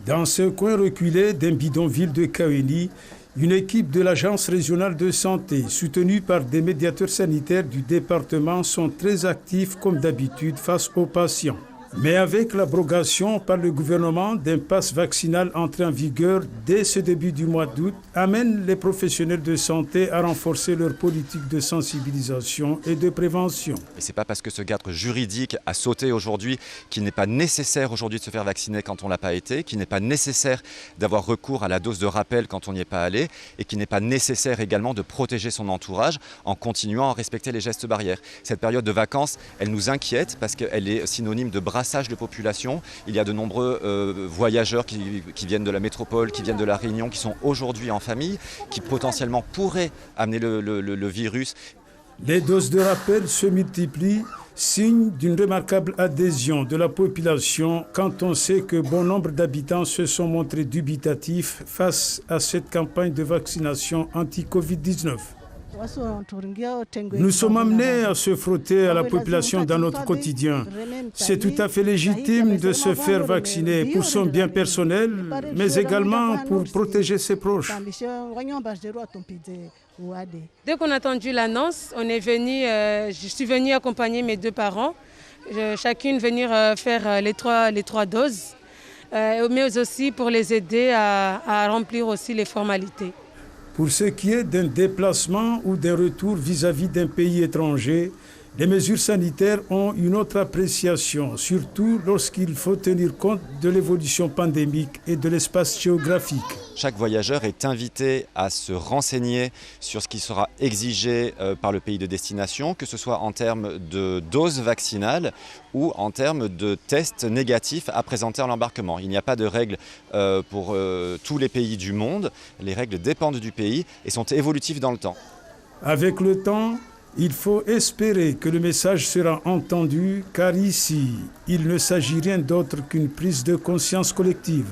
Dans ce coin reculé d'un bidonville de Kaweni, une équipe de l'Agence régionale de santé, soutenue par des médiateurs sanitaires du département, sont très actifs comme d'habitude face aux patients. Mais avec l'abrogation par le gouvernement d'un pass vaccinal entré en vigueur dès ce début du mois d'août, amène les professionnels de santé à renforcer leur politique de sensibilisation et de prévention. Et ce n'est pas parce que ce cadre juridique a sauté aujourd'hui qu'il n'est pas nécessaire aujourd'hui de se faire vacciner quand on ne l'a pas été, qu'il n'est pas nécessaire d'avoir recours à la dose de rappel quand on n'y est pas allé et qu'il n'est pas nécessaire également de protéger son entourage en continuant à respecter les gestes barrières. Cette période de vacances, elle nous inquiète parce qu'elle est synonyme de brassage de population. Il y a de nombreux voyageurs qui viennent de la métropole, qui viennent de la Réunion, qui sont aujourd'hui en famille, qui potentiellement pourraient amener le virus. Les doses de rappel se multiplient, signe d'une remarquable adhésion de la population quand on sait que bon nombre d'habitants se sont montrés dubitatifs face à cette campagne de vaccination anti-Covid-19. Nous sommes amenés à se frotter à la population dans notre quotidien. C'est tout à fait légitime de se faire vacciner pour son bien personnel, mais également pour protéger ses proches. Dès qu'on a entendu l'annonce, je suis venue accompagner mes deux parents, chacune venir faire les trois doses, mais aussi pour les aider à remplir aussi les formalités. Pour ce qui est d'un déplacement ou d'un retour vis-à-vis d'un pays étranger, les mesures sanitaires ont une autre appréciation, surtout lorsqu'il faut tenir compte de l'évolution pandémique et de l'espace géographique. Chaque voyageur est invité à se renseigner sur ce qui sera exigé par le pays de destination, que ce soit en termes de dose vaccinale ou en termes de tests négatifs à présenter à l'embarquement. Il n'y a pas de règles pour tous les pays du monde. Les règles dépendent du pays et sont évolutives dans le temps. Avec le temps, il faut espérer que le message sera entendu, car ici, il ne s'agit rien d'autre qu'une prise de conscience collective.